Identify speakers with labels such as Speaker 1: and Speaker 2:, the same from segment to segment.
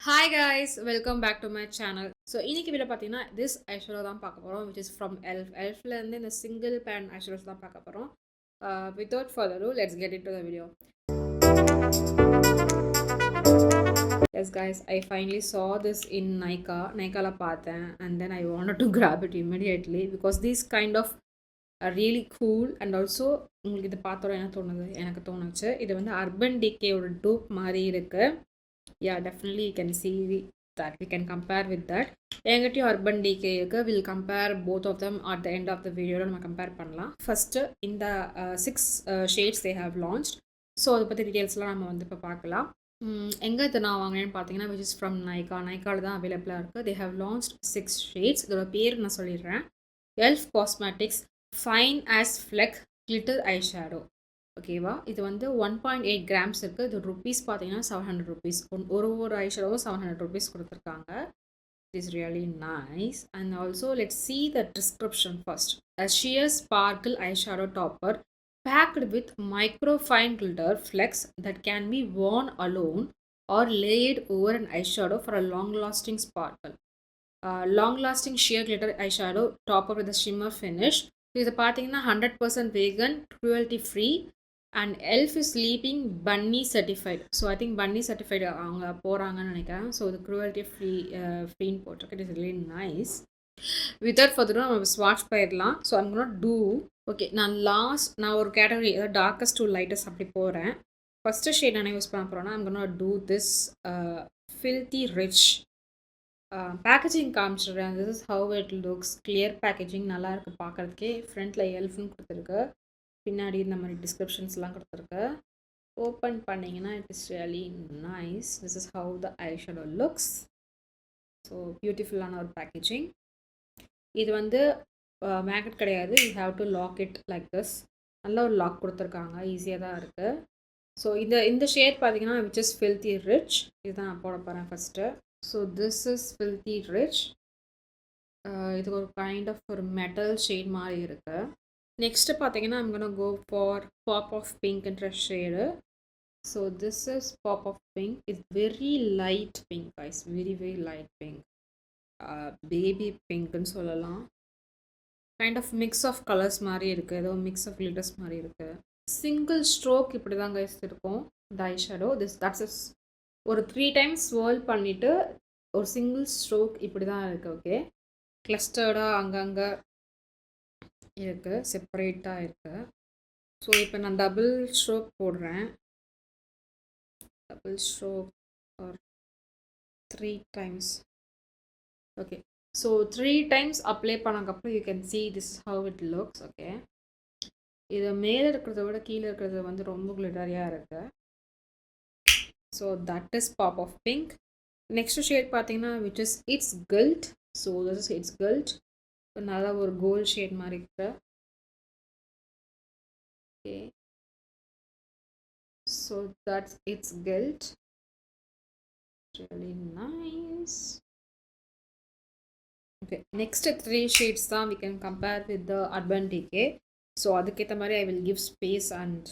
Speaker 1: Hi guys, welcome back to my channel. So இன்னைக்கு video பார்த்தீங்கன்னா this eyeshadow தான் பார்க்க போகிறோம் which is from எல்ஃப் எல்ஃப்லேருந்து இந்த சிங்கிள் பேன் ஐஷேடோஸ் தான் பார்க்க போகிறோம். Without further ado, let's get into the video. Yes guys, I finally saw this in Nykala பார்த்தேன் and then I wanted to grab it immediately because these kind of are really cool and also உங்களுக்கு இது பார்த்தோம் எனக்கு தோணுச்சு இது வந்து urban டிகேயோட dupe மாதிரி இருக்குது. Yeah, definitely you can see that we can compare with that. என்கிட்டயும் அர்பன் டிகேக்கு will compare both of them at the end of the வீடியோவில் நம்ம கம்பேர் பண்ணலாம். ஃபஸ்ட்டு இந்த 6 shades they have launched. So அதை பற்றி டீட்டெயில்ஸ்லாம் நம்ம வந்து இப்போ பார்க்கலாம். எங்கே இதை நான் வாங்கினேன்னு பார்த்தீங்கன்னா விச் இஸ் ஃப்ரம் நைக்காவில் தான் அவைலபிளாக இருக்குது. They have launched 6 shades. இதோட பேர் நான் சொல்லிடுறேன். Elf cosmetics fine as fleck glitter eyeshadow. ஓகேவா, இது வந்து 1.8 கிராம்ஸ் இருக்குது. இது ருபீஸ் பார்த்தீங்கன்னா 700 ருபீஸ். ஒரு ஐஷேடோவும் 700 ருபீஸ் கொடுத்துருக்காங்க. It is really nice. And also let's see the description first. A sheer sparkle eyeshadow topper packed with microfine glitter flecks that can be worn alone or layered over an eyeshadow for a long-lasting sparkle. Long-lasting sheer glitter eyeshadow topper with a shimmer finish. இது பார்த்தீங்கன்னா 100% vegan, cruelty free and elf is sleeping bunny certified. So I think bunny certified அவங்க போகிறாங்கன்னு நினைக்கிறேன். ஸோ இது cruelty ஃப்ரீன்னு போட்டிருக்கு. It is really nice. Without further நம்ம ஸ்வாட்ச் போயிடலாம். So I'm gonna do okay. நான் ஒரு கேட்டகரி அதாவது டார்க்கஸ்ட் டு லைட்டஸ்ட் அப்படி போகிறேன். ஃபஸ்ட்டு ஷேட் என்ன யூஸ் பண்ண போகிறோன்னா I'm gonna do this filthy rich. Packaging காமிச்சிடுறேன். This is how it looks. Clear packaging நல்லாயிருக்கு பார்க்குறதுக்கே. ஃப்ரண்ட்டில் எல்ஃப்னு கொடுத்துருக்கு, பின்னாடி இந்த மாதிரி டிஸ்கிரிப்ஷன்ஸ்லாம் கொடுத்துருக்கு. ஓப்பன் பண்ணிங்கன்னா it is really nice. This is how the eyeshadow looks. So பியூட்டிஃபுல்லான ஒரு பேக்கேஜிங். இது வந்து மேக்னெட் கிடையாது. You have to log it like this. நல்ல ஒரு லாக் கொடுத்துருக்காங்க, ஈஸியாக தான் இருக்குது. ஸோ இந்த ஷேட் பார்த்தீங்கன்னா விச் இஸ் ஃபில்தி ரிச். இதுதான் நான் போட போகிறேன் first. So this is filthy rich. இது ஒரு கைண்ட் ஆஃப் ஒரு மெட்டல் ஷேட் மாதிரி இருக்குது. நெக்ஸ்ட்டு பார்த்தீங்கன்னா I'm gonna go for pop of pink என்ற shade. So this is pop of pink. It's very light pink guys, very light pink. Baby பிங்க்னு சொல்லலாம். Kind of mix of colours மாதிரி இருக்குது. ஏதோ mix of glitters மாதிரி இருக்குது. Single stroke இப்படி தான் கைஸ் இருக்கும் இந்த ஐ ஷேடோ. தட்ஸ் ஒரு 3 டைம்ஸ் ஸ்வேர்ல் பண்ணிவிட்டு ஒரு சிங்கிள் ஸ்ட்ரோக் இப்படி தான் இருக்குது. ஓகே, கிளஸ்டர்டாக அங்கங்கே இருக்குது, செப்பரேட்டாக இருக்குது. ஸோ இப்போ நான் டபுள் ஸ்ட்ரோக் போடுறேன். Double stroke or 3 times. Okay, so 3 times apply பண்ணக்கப்புறம் you can see this is how it looks. Okay, இது மேலே இருக்கிறத விட கீழே இருக்கிறது வந்து ரொம்ப கிளிட்டரியாக இருக்குது. So that is pop of pink. Next shade பார்த்தீங்கன்னா which is its gilt. So this is its gilt. நல்லா ஒரு கோல்ட் ஷேட் மாதிரி இருக்கு. Okay, so that's its gilt. Really nice. Okay, next 3 shades தான் we can compare with the Urban Decay. So அதுக்கேற்ற மாதிரி I will give space and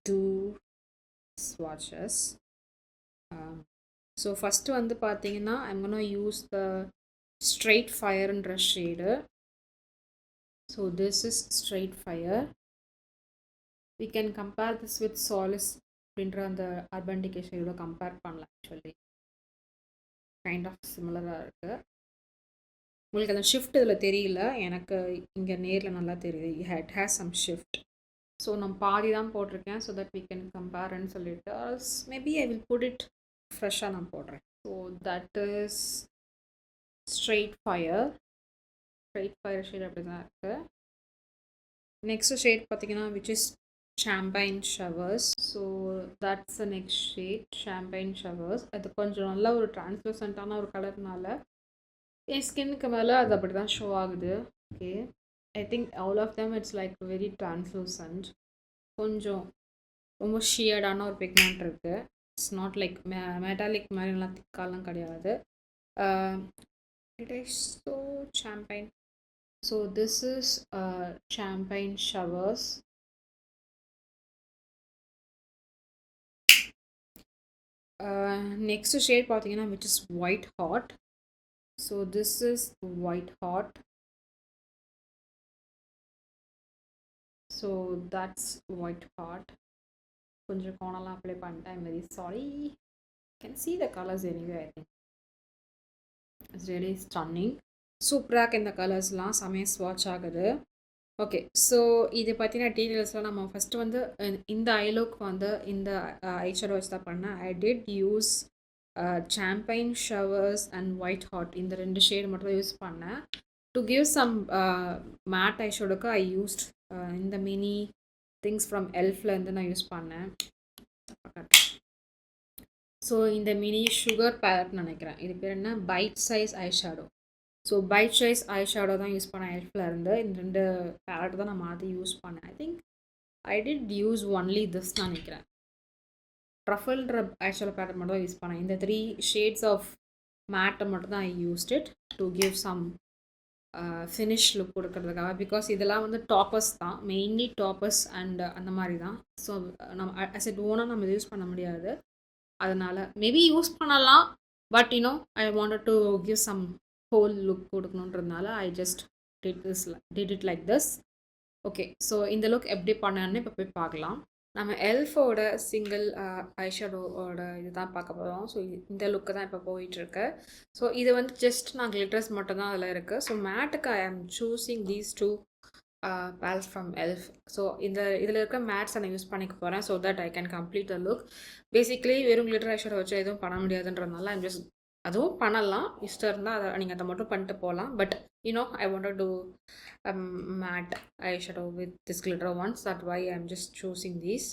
Speaker 1: do ஸ்வாட்சஸ். So first வந்து பார்த்தீங்கன்னா I'm gonna use the straight ஃபயர்ன்ற shade. So this is straight fire. we can compare this with Solace அப்படின்ற அந்த urban decay ஷேடோட compare பண்ணலாம். Actually kind of சிமிலராக இருக்குது. உங்களுக்கு அந்த ஷிஃப்ட் இதில் தெரியல, எனக்கு இங்கே நேரில் நல்லா தெரியுது. It has some shift. So நான் பாதி தான் போட்டிருக்கேன். ஸோ தட் we can கம்பேர்ன்னு சொல்லிட்டு maybe I will put it ஃப்ரெஷ்ஷாக நான் போடுறேன். So that is straight fire. Straight fire shade அப்படி தான் இருக்குது. நெக்ஸ்ட் ஷேட் பார்த்தீங்கன்னா which is champagne showers. So that's the next shade, champagne showers. அது கொஞ்சம் நல்லா ஒரு டிரான்ஸ்லூசண்ட்டான ஒரு கலர்னால என் ஸ்கின்னுக்கு மேலே அது அப்படி தான் ஷோ ஆகுது. Okay, I think all of them it's like very translucent. கொஞ்சம் ரொம்ப ஷியர்டான ஒரு பிக்மெண்ட் இருக்குது. இட்ஸ் நாட் லைக் மெட்டாலிக் மாதிரி நல்லா திக்காலாம் கிடையாது. It is so champagne. So this is champagne showers. Next shade பார்த்தீங்கன்னா which is white hot. So this is white hot. So that's white hot. கொஞ்சம் கோணலாம் apply பண்ணிட்டேன். I'm very sorry. You can see the colors anyway. I think it's really stunning. சூப்பராக இந்த கலர்ஸ்லாம் செமையாக ஸ்வாட்ச் ஆகுது. Okay, so இதை பற்றின டீட்டெயில்ஸ்லாம் நம்ம ஃபஸ்ட்டு வந்து இந்த ஐலுக்கு வந்து இந்த ஐ ஷேடோ வச்சு தான் பண்ணேன். I did use champagne showers and white hot இந்த 2 ஷேட் மட்டும் தான் யூஸ் பண்ணேன். To give some matte eye ஷேடோக்கு ஐ யூஸ்ட் இந்த மினி திங்ஸ் ஃப்ரம் எல்ஃப்லேருந்து நான் யூஸ் பண்ணேன். ஸோ இந்த மினி சுகர் பேலட்னு நினைக்கிறேன். இது பேர் என்ன, byte size eye shadow. So byte size eye shadow தான் யூஸ் பண்ணேன் எல்ஃபில் இருந்து. இந்த 2 பேலட் தான் நான் மாற்றி யூஸ் பண்ணேன். I think I did use only this தான் நினைக்கிறேன். ட்ரஃபிள்ன்ற ஐ ஷேடோ பேலட் மட்டும் தான் யூஸ் பண்ணேன். இந்த 3 ஷேட்ஸ் ஆஃப் மேட்டை மட்டும் தான் I used it to give some finish look கொடுக்கறதுக்காக. பிகாஸ் இதெல்லாம் வந்து டாப்பர்ஸ் தான், மெயின்லி டாப்பர்ஸ் அண்ட் அந்த மாதிரி தான். ஸோ நம்ம அஸ் இட் ஓனாக நம்ம யூஸ் பண்ண முடியாது. அதனால் மேபி யூஸ் பண்ணலாம், but you know I wanted to give some whole look கொடுக்கணுன்றதுனால I just did it like this. Okay, so இந்த லுக் எப்படி பண்ணேன்னு இப்போ போய் பார்க்கலாம். நம்ம எல்ஃபோட சிங்கிள் ஐஷேடோவோட இது தான் பார்க்க போகிறோம். ஸோ இந்த லுக்கு தான் இப்போ போயிட்டுருக்கு. ஸோ இது வந்து ஜஸ்ட் நான் கிளிட்டர்ஸ் மட்டும் தான் அதில் இருக்குது. ஸோ மேட்டுக்கு I am choosing these 2 pales from elf. So இதில் இருக்க மேட்ஸ் நான் யூஸ் பண்ணிக்க போகிறேன். So that I can complete the look. Basically வெறும் கிளிட்டர் ஐஷேடோ வச்சு எதுவும் பண்ண முடியாதுன்றதுனால ஐம் ஜஸ்ட், அதுவும் பண்ணலாம், இஷ்டம் இருந்தால் அதை நீங்கள் அதை மட்டும் பண்ணிட்டு போகலாம். But you know I wanted to matte I shadow with this glitter ones, that why I am just choosing these.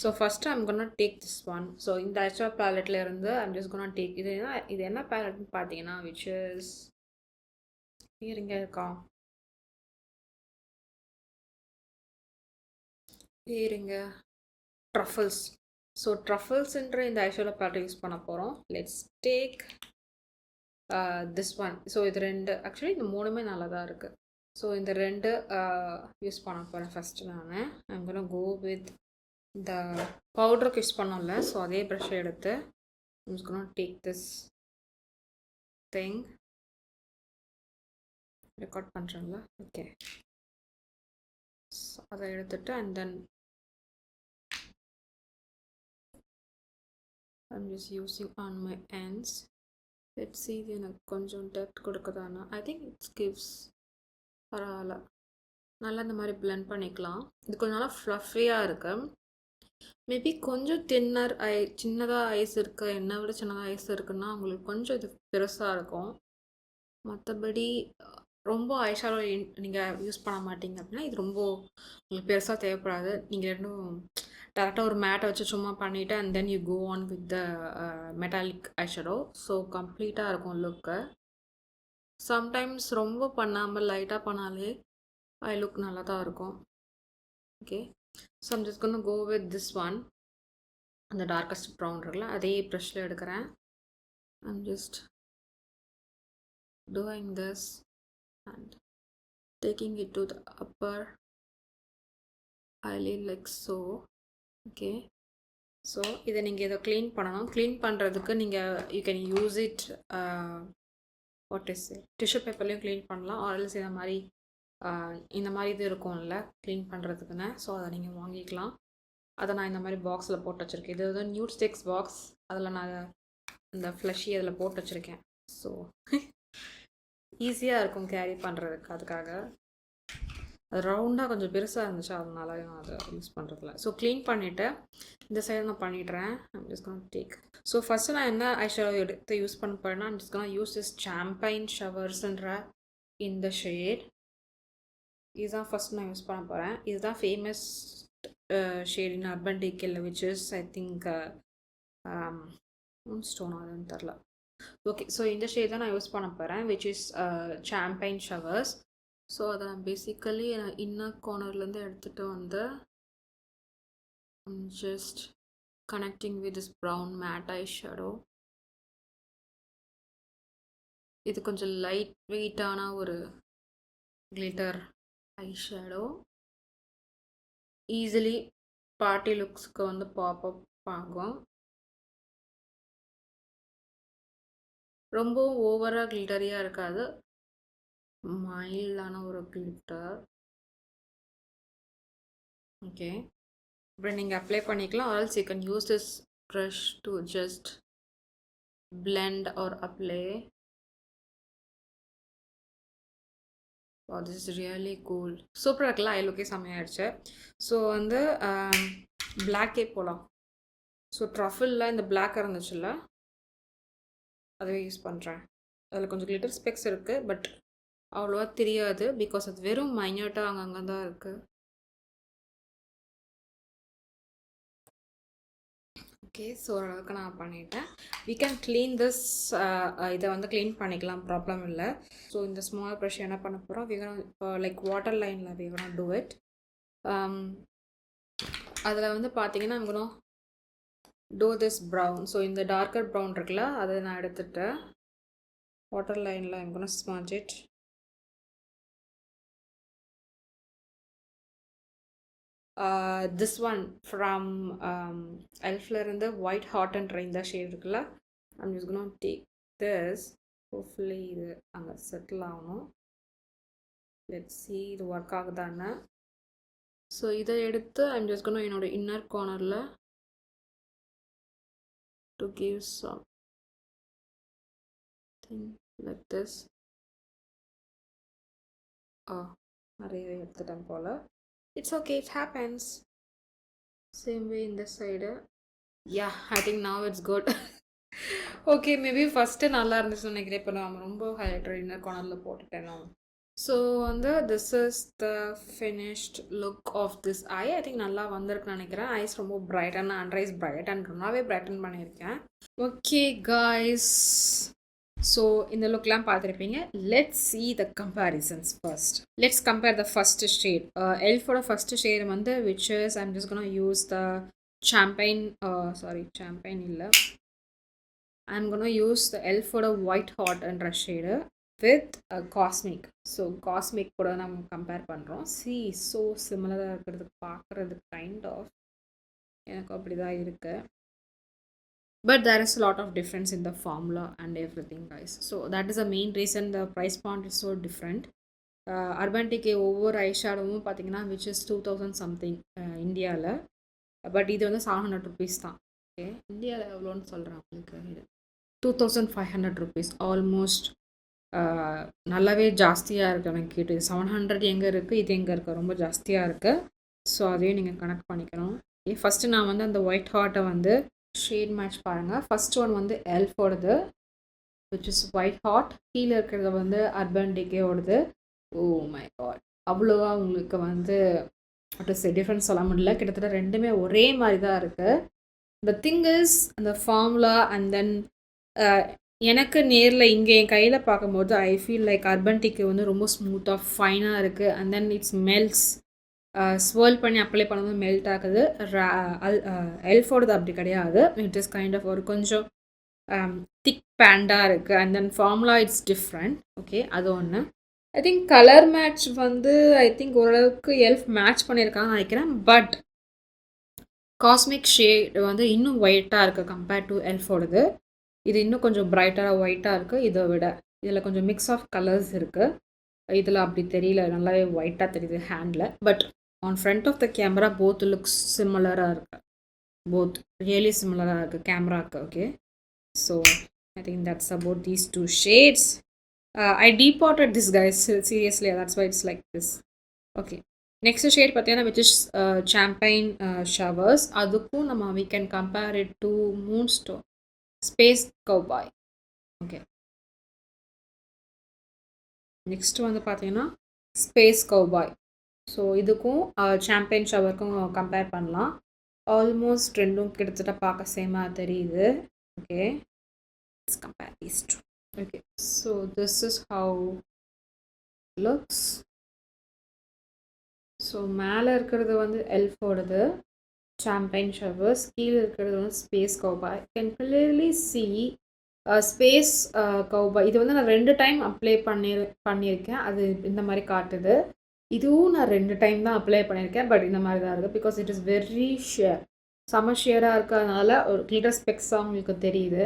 Speaker 1: So first I'm gonna take this one. So இந்த ஐஷேடோ பேலட்டில் இருந்து ஐம் ஜஸ்ட் கோனா டேக் இது என்ன பேலட்னு பார்த்தீங்கன்னா which is இங்கே இருக்கா, இருங்க, truffles. So ட்ரஃபிள்ஸ்ன்ற இந்த ஐஷேடோ பேலட் யூஸ் பண்ண போகிறோம். Let's take this one. So இது 2 ஆக்சுவலி இந்த 3மே நல்லா தான் இருக்குது. ஸோ இந்த 2 யூஸ் பண்ண போகிறேன் ஃபஸ்ட்டு. நான் ஐம் கோனா கோ வித் இந்த பவுடருக்கு யூஸ் பண்ணோம்ல, ஸோ அதே ப்ரஷ் எடுத்து I'm gonna take this thing. Record பண்ணுறேன்ல, ஓகே. ஸோ அதை எடுத்துட்டு and then I'm just using on my ends. Let's see இது எனக்கு கொஞ்சம் டெப்த் கொடுக்குதானா. ஐ திங்க் இட்ஸ் கிவ்ஸ், பரவாயில்ல, நல்லா இந்த மாதிரி பிளெண்ட் பண்ணிக்கலாம். இது கொஞ்சம் நல்லா ஃப்ளஃபியாக இருக்கு. மேபி கொஞ்சம் தின்னர் சின்னதாக ஐஸ் இருக்குது, என்னை விட சின்னதாக ஐஸ் இருக்குன்னா உங்களுக்கு கொஞ்சம் இது பெருசாக இருக்கும். மற்றபடி ரொம்ப ஐஷேடோ நீங்கள் யூஸ் பண்ண மாட்டீங்க அப்படின்னா இது ரொம்ப உங்களுக்கு பெருசாக தேவைப்படாது. நீங்கள் ரெண்டும் டேரெக்டாக ஒரு மேட்டை வச்சு சும்மா பண்ணிவிட்டு and then you go on with the metallic eyeshadow. So கம்ப்ளீட்டாக இருக்கும் லுக்கு. சம்டைம்ஸ் ரொம்ப பண்ணாமல் லைட்டாக பண்ணாலே ஐ லுக் நல்லா தான் இருக்கும். Okay, so I'm just gonna go with this one. அந்த டார்க்கஸ்ட் ப்ரௌன் இருக்குல்ல, அதே ப்ரஷில் எடுக்கிறேன். I'm just doing this and taking it to the upper eyelid like so. Okay, so இதை நீங்கள் இதை க்ளீன் பண்ணணும். க்ளீன் பண்ணுறதுக்கு நீங்கள் you can use it what is tissue பேப்பர்லேயும் க்ளீன் பண்ணலாம். ஆர்எல்ஸ் இந்த மாதிரி இது இருக்கும்ல க்ளீன் பண்ணுறதுக்குன்னு. ஸோ அதை நீங்கள் வாங்கிக்கலாம். அதை நான் இந்த மாதிரி பாக்ஸில் போட்டு வச்சுருக்கேன். இது வந்து நியூட் ஸ்டிக்ஸ் பாக்ஸ், அதில் நான் இந்த ஃப்ளஷி அதில் போட்டு வச்சுருக்கேன். ஸோ ஈஸியாக இருக்கும் கேரி பண்ணுறதுக்கு. அதுக்காக அது ரவுண்டாக கொஞ்சம் பெருசாக இருந்துச்சு, அதனால நான் அதை யூஸ் பண்ணுறதில்ல. ஸோ க்ளீன் பண்ணிவிட்டு இந்த சைடு நான் பண்ணிடுறேன். I'm just gonna take. So first நான் என்ன ஐஷேடோ எடுத்து யூஸ் பண்ண போகிறேன்னா I'm just gonna use this champagne ஷவர்ஸ்ன்ற இந்த ஷேட். இதுதான் ஃபஸ்ட் நான் யூஸ் பண்ண போகிறேன். இதுதான் ஃபேமஸ் ஷேட் இன் அர்பன் டீக்கெல்ல which is I think stone அதுன்னு தெரில. ஓகே, ஸோ இந்த ஷேட் தான் நான் யூஸ் பண்ண போகிறேன் which is champagne showers. So அதை நான் பேசிக்கலி இன்னர் கார்னர்லேருந்து எடுத்துகிட்டு வந்து just connecting with this brown matte eye shadow. இது கொஞ்சம் லைட் வெயிட்டான ஒரு glitter eyeshadow. Easily party லுக்ஸுக்கு வந்து பாப்அப் ஆகும். ரொம்ப ஓவராக கிளிட்டரியாக இருக்காது, மைல்டான ஒரு கிளிட்டர். ஓகே, அப்புறம் நீங்கள் அப்ளை பண்ணிக்கலாம். Alps you can use this brush to just blend or apply. Wow, this is really cool. சூப்பராக இருக்குல்ல, ஐ லுக்கே செம்மையாயிடுச்சு. ஸோ வந்து பிளாக்கே போகலாம். ஸோ ட்ரஃபிளில் இந்த பிளாக் இருந்துச்சுல்ல, அதுவே யூஸ் பண்ணுறேன். அதில் கொஞ்சம் கிளிட்டர் ஸ்பெக்ஸ் இருக்குது, பட் அவ்வளோவா தெரியாது பிகாஸ் அது வெறும் மைன்யூட்டாக அங்கங்கே தான் இருக்குது. ஓகே, ஸோ ஓரளவுக்கு நான் பண்ணிட்டேன். வி கேன் க்ளீன் திஸ், இதை வந்து க்ளீன் பண்ணிக்கலாம், ப்ராப்ளம் இல்லை. ஸோ இந்த ஸ்மால் ப்ரஷ் என்ன பண்ண போகிறோம், லைக் வாட்டர் லைனில் வி கோனா டூ இட். அதில் வந்து பார்த்தீங்கன்னா நம்ம டூ திஸ் ப்ரௌன். ஸோ இந்த டார்க்கர் ப்ரௌன் இருக்குல்ல, அதை நான் எடுத்துட்டேன். வாட்டர் லைனில் I'm gonna smudge it. This one from Elfல இருந்து White Hot and Rain the shade இருக்குல்ல, I'm just gonna take this. Hopefully இது அங்கே செட்டில் ஆகணும். Let's see இது ஒர்க் ஆகுதான்னு. ஸோ இதை எடுத்து I'm just gonna என்னோட இன்னர் கார்னரில் to give some thing like this. நிறையவே எடுத்துட்டேன் போல். It's okay, it happens. Same way in this side. Yeah, I think now it's good. Okay, maybe first நல்லா இருந்துச்சுன்னு நினைக்கிறேன். இப்போ நான் ரொம்ப ஹைலைட்டர் இன்னர் கார்னரில் போட்டுட்டேன் நான். ஸோ வந்து this is the finished look of this eye. I think நல்லா வந்திருக்குன்னு நினைக்கிறேன். ஐஸ் ரொம்ப பிரைட்டான அண்டர் ஐஸ் பிரைட் அண்ட் நல்லாவே பிரைட்டன் பண்ணியிருக்கேன். ஓகே காய்ஸ், ஸோ இந்த லுக்லாம் பார்த்துருப்பீங்க. Let's see the comparisons first. Let's compare the first shade. எல்ஃபோட ஃபஸ்ட்டு ஷேட் வந்து which is I'm just gonna use the champagne இல்லை, ஐம் கோனா யூஸ் த எல்ஃபோட white hot என்ற shade with cosmic. So cosmic கூட நம்ம compare பண்ணுறோம். So சிமிலராக இருக்கிறதுக்கு பார்க்குறதுக்கு கைண்ட் ஆஃப் எனக்கு அப்படி தான் இருக்குது. But there is a lot of difference in the formula and everything, guys. So that is the main reason the price point is so different. Urban Decay ஒவ்வொரு ஐஷேடோவும் பார்த்தீங்கன்னா which is 2000 something இந்தியாவில். But இது வந்து 700 rupees தான். Okay, இந்தியாவில் எவ்வளோன்னு சொல்கிறேன் உங்களுக்கு, 2500 rupees. ஆல்மோஸ்ட் நல்லாவே ஜாஸ்தியாக இருக்குது. எனக்கு இது 700 எங்கே இருக்குது, இது எங்கே இருக்குது, ரொம்ப ஜாஸ்தியாக இருக்குது. ஸோ அதையும் நீங்கள் கனெக்ட் பண்ணிக்கணும். ஃபஸ்ட்டு நான் வந்து அந்த ஒயிட் ஹார்ட்டை வந்து ஷேட் மேட்ச் பாருங்கள். ஃபஸ்ட் ஒன் வந்து எல்ஃபோடது விச் இஸ் ஒயிட் ஹாட். கீழே இருக்கிறது வந்து அர்பன் டிகேயோடது. ஓ மை காட், அவ்வளோவா உங்களுக்கு வந்து டிஃப்ரென்ஸ் சொல்ல முடியல. கிட்டத்தட்ட ரெண்டுமே ஒரே மாதிரி தான் இருக்குது. த திங் இஸ் அந்த ஃபார்முலா அண்ட் தென் எனக்கு நேரில் இங்கே என் கையில் பார்க்கும்போது I feel like Urban Decay வந்து ரொம்ப ஸ்மூத்தாக ஃபைனாக இருக்குது. And then it's melts, swirl பண்ணி அப்ளை பண்ணும்போது மெல்ட் ஆகுது. எல்ஃபோடது அப்படி கிடையாது. இட் இஸ் கைண்ட் ஆஃப் ஒரு கொஞ்சம் திக் பேண்டாக இருக்குது. And then formula it's different. Okay, அது ஒன்று. ஐ திங்க் கலர் மேட்ச் வந்து ஐ திங்க் ஓரளவுக்கு எல்ஃப் மேட்ச் பண்ணியிருக்காங்கன்னு நினைக்கிறேன். பட் காஸ்மிக் ஷேட் வந்து இன்னும் ஒயிட்டாக இருக்குது கம்பேர்ட் டு எல்ஃபோடது. இது இன்னும் கொஞ்சம் பிரைட்டாக ஒயிட்டாக இருக்குது இதை விட. இதில் கொஞ்சம் மிக்ஸ் ஆஃப் கலர்ஸ் இருக்குது. இதில் அப்படி தெரியல, நல்லாவே ஒயிட்டாக தெரியுது handle. But on front of the camera both looks similar, both really similar camera. Okay, so I think that's about these two shades. I depotted this, guys, seriously, that's why it's like this. Okay, next shade pathiyana which is champagne showers. Adukku nama we can compare it to Moonstone Space Cowboy. Okay, next வந்து பார்த்தீங்கன்னா space cowboy. So இதுக்கும் champagne ஷவருக்கும் compare பண்ணலாம். Almost ரெண்டும் கிட்டத்தட்ட பார்க்க சேமாக தெரியுது. Okay, let's compare these two. Okay, so this is how looks. So மேலே இருக்கிறது வந்து எல்ஃபோடது சாம்பைன் ஷவர்ஸ், கீழே இருக்கிறது வந்து space cowboy. Can clearly see space cowboy. இது வந்து நான் 2 டைம் அப்ளை பண்ணியிருக்கேன். அது இந்த மாதிரி காட்டுது. இதுவும் நான் 2 டைம் தான் அப்ளை பண்ணியிருக்கேன். பட் இந்த மாதிரி தான் இருக்குது. Because it is very shear, செம ஷியராக இருக்கிறதுனால ஒரு கிளிட்டர் ஸ்பெக்ஸாக உங்களுக்கு தெரியுது.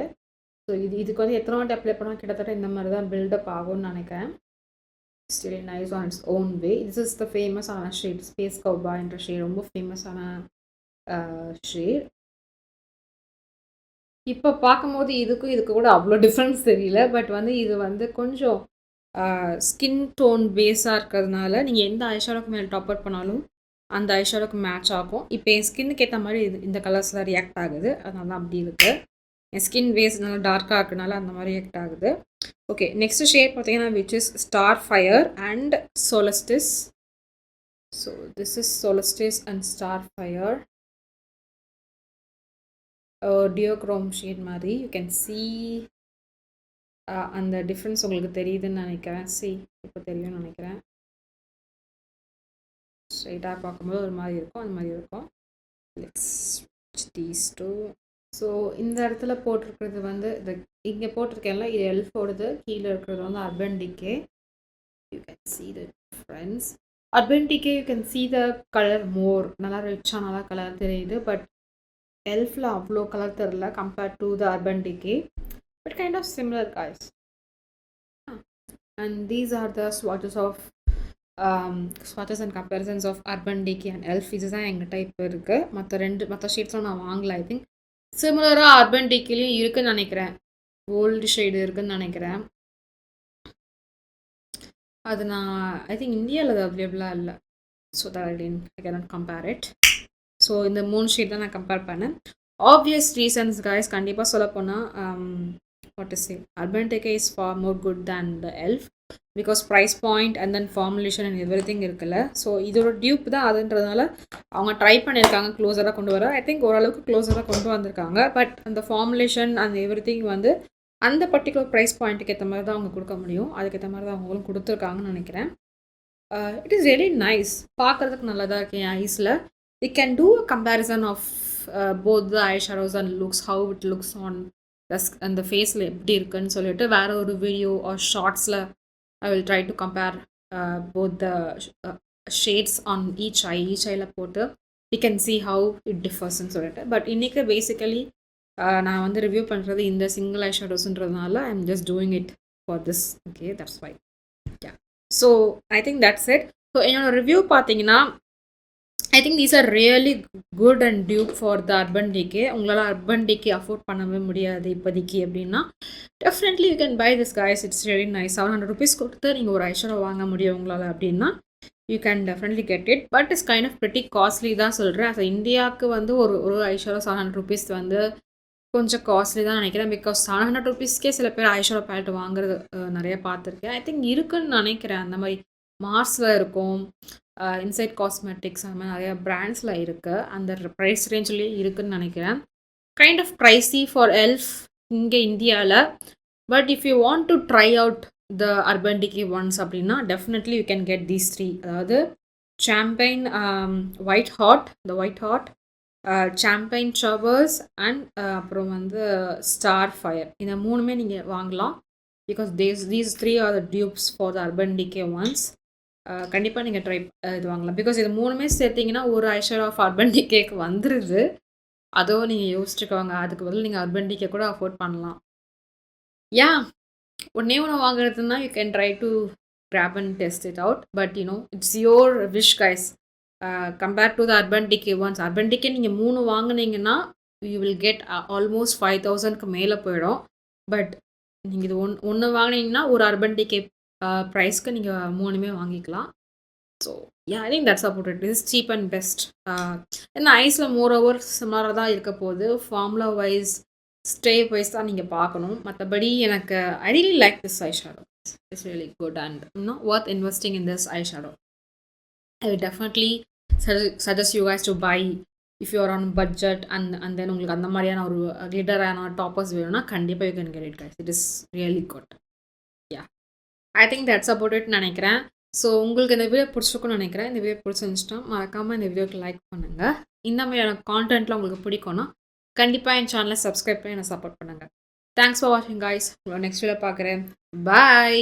Speaker 1: ஸோ இதுக்கு வந்து எத்தனை வாட்டி அப்ளை பண்ணால் கிட்டத்தட்ட இந்த மாதிரி தான் பில்டப் ஆகும்னு நினைக்கிறேன். Still nice on its own way. This is the famous ஆன ஷேட், ஸ்பேஸ் கௌபா என்ற ஷேட், ரொம்ப ஃபேமஸான ஷேட். இப்போ பார்க்கும்போது இதுக்கு கூட அவ்வளோ டிஃப்ரென்ஸ் தெரியல. பட் வந்து இது வந்து கொஞ்சம் ஸ்கின் டோன் பேஸாக இருக்கிறதுனால நீங்கள் எந்த ஐஷேடோக்கு மேலே டாப் அவுட் பண்ணாலும் அந்த ஐஷேடோக்கு மேட்ச் ஆகும். இப்போ என் ஸ்கின்னுக்கு ஏற்ற மாதிரி இந்த கலர்ஸ்லாம் ரியாக்ட் ஆகுது, அதனால தான் அப்படி இருக்குது. என் ஸ்கின் பேஸ் நல்லா டார்க்காக இருக்கிறதுனால அந்த மாதிரி ரியாக்ட் ஆகுது. ஓகே, நெக்ஸ்ட் ஷேட் பார்த்தீங்கன்னா which is star fire and solstice. So this is solstice and star fire. Duochrome shade மாதிரி யூ கேன் சி அந்த டிஃப்ரென்ஸ் உங்களுக்கு தெரியுதுன்னு நினைக்கிறேன். சி இப்போ தெரியும்னு நினைக்கிறேன். ஸ்ட்ரைட்டாக பார்க்கும்போது ஒரு மாதிரி இருக்கும், அந்த மாதிரி இருக்கும். Let's these two. ஸோ இந்த இடத்துல போட்டிருக்கிறது வந்து இங்கே போட்டிருக்கேன்ல, இது எல்ஃபோடது. கீழே இருக்கிறது வந்து Urban Decay. You can see the difference. Urban Decay you can see the colour more, நல்லா ரிச்சாக நல்லா கலர் தெரியுது. பட் எல்ஃபில் அவ்வளோ கலர் தெரில compared to the Urban Decay. But kind of similar, guys. And these are the swatches and comparisons of Urban Decay and Elf. இதுதான் எங்கள் type இருக்குது. மற்ற ஷேட்ஸ்லாம் நான் வாங்கல. ஐ திங்க் சிமிலராக அர்பன் டேக்கிலையும் இருக்குன்னு நினைக்கிறேன். கோல்டு ஷேடு இருக்குன்னு நினைக்கிறேன். அது நான் ஐ திங்க் இந்தியாவில் அது அவைலபிளாக இல்லை. So that I cannot compare it. So இந்த 3 ஷேட் தான் நான் கம்பேர் பண்ணேன். ஆப்வியஸ் ரீசன்ஸ் காய்ஸ், கண்டிப்பாக சொல்ல போனால் what to say, Urban Decay is far more good than the Elf because price point and then formulation and everything இருக்குல்ல. So இதோட tube தான் அதுன்றதுனால அவங்க ட்ரை பண்ணியிருக்காங்க க்ளோஸராக கொண்டு வர. ஐ திங்க் ஓரளவுக்கு க்ளோஸராக கொண்டு வந்திருக்காங்க. பட் அந்த ஃபார்முலேஷன் அந்த எவ்ரிதிங் வந்து அந்த பர்டிகுலர் ப்ரைஸ் பாயிண்ட்டுக்கு ஏற்ற மாதிரி தான் அவங்க கொடுக்க முடியும். அதுக்கேற்ற மாதிரி தான் அவங்களும் கொடுத்துருக்காங்கன்னு நினைக்கிறேன். இட் இஸ் வெரி நைஸ், பார்க்குறதுக்கு நல்லா தான் இருக்குது என் ஐஸில். We can do a comparison of both the eyeshadows and looks, how it looks on அந்த ஃபேஸில் எப்படி இருக்குன்னு சொல்லிட்டு வேறு ஒரு வீடியோ ஆர் ஷார்ட்ஸில் I will try to compare both the shades on each ஐயில் போட்டு we can see how it டிஃபர்ஸ்ன்னு சொல்லிட்டு. பட் இன்றைக்கி பேசிக்கலி நான் வந்து ரிவ்யூ பண்ணுறது இந்த சிங்கிள் ஐ ஷேடோஸ்ன்றதுனால I am just doing it for this. Okay, that's why. Yeah, so I think that's it. So என்னோடய ரிவ்யூ பார்த்தீங்கன்னா I think these are really good and dupe for the Urban Decay. உங்களால் Urban Decay afford பண்ணவே முடியாது இப்போதைக்கு அப்படின்னா definitely you can buy this guys. It's really nice. 700 rupees கொடுத்து நீங்கள் ஒரு ஐஷேடோ வாங்க முடியும் உங்களால் அப்படின்னா you can definitely get it. But it's kind of pretty costly தான் சொல்கிறேன். ஸோ இந்தியாவுக்கு வந்து ஒரு ஐஷேடோ 700 rupees வந்து கொஞ்சம் காஸ்ட்லி தான் நினைக்கிறேன். பிகாஸ் 700 rupeesக்கே சில பேர் ஐஷேடோ பேலட் வாங்குறது நிறைய பார்த்துருக்கேன். ஐ திங்க் இருக்குன்னு நினைக்கிறேன். அந்த மாதிரி மார்ஸில் இருக்கும், இன்சைட் காஸ்மெட்டிக்ஸ் அந்த மாதிரி நிறையா பிராண்ட்ஸில் இருக்குது. அந்த ப்ரைஸ் ரேஞ்சிலேயே இருக்குதுன்னு நினைக்கிறேன். Kind of pricey for elf இங்கே இந்தியாவில். But if you want to try out the Urban Decay ones அப்படின்னா definitely you can get these 3. அதாவது champagne white hot, champagne showers and அப்புறம் வந்து ஸ்டார் ஃபயர். இந்த 3மே நீங்கள் வாங்கலாம். Because these 3 are the dupes for the Urban Decay ones. கண்டிப்பாக நீங்கள் ட்ரை இது வாங்கலாம். பிகாஸ் இது 3மே சேர்த்திங்கன்னா ஒரு ஐஷேடோ ஆஃப் அர்பன் டிகேக்கு வந்துடுது. அதுவும் நீங்கள் யோசிச்சுக்கோங்க. அதுக்கு பதில் நீங்கள் அர்பன் டிகே கூட அஃபோர்ட் பண்ணலாம். யா, ஒன்றே வாங்குறதுன்னா you can try to grab and test it out. But you know, it's your wish guys. Compared to the Urban Decay ones, Urban Decay நீங்கள் 3 வாங்கினீங்கன்னா you will get almost 5,000க்கு மேலே போயிடும். But நீங்கள் இது ஒன்று வாங்கினீங்கன்னா ஒரு Urban Decay ப்ரைஸ்க்கு நீங்கள் 3மே வாங்கிக்கலாம். So I think that's about it. Is cheap and best. ஏன்னா ஐஸில் மோர் ஓவர் சிமிலராக தான் இருக்க போகுது. ஃபார்முலா வைஸ் ஸ்டே வைஸ் தான் நீங்கள் பார்க்கணும். மற்றபடி எனக்கு I really like this eye shadow. It's really good and worth investing in this eyeshadow. I will definitely suggest you guys to buy if you are on budget and then உங்களுக்கு அந்த மாதிரியான ஒரு கிளிட்டரான toppers வேணும்னா கண்டிப்பாக you can get it guys. It is really good. Yeah, I think that's about it நினைக்கிறேன். So உங்களுக்கு இந்த video பிடிச்சிருக்குன்னு நினைக்கிறேன். இந்த வீடியோ பிடிச்சிருந்துச்சுன்னா மறக்காமல் இந்த வீடியோக்கு லைக் பண்ணுங்கள். இந்த மாதிரியான கான்டென்ட்லாம் உங்களுக்கு பிடிக்கும்னா கண்டிப்பாக என் சேனலை சப்ஸ்கிரைப் பண்ணி என்னை சப்போர்ட் பண்ணுங்கள். தேங்க்ஸ் ஃபார் வாட்சிங் guys. உங்களை நெக்ஸ்ட் வீடியோ பார்க்குறேன். பாய்.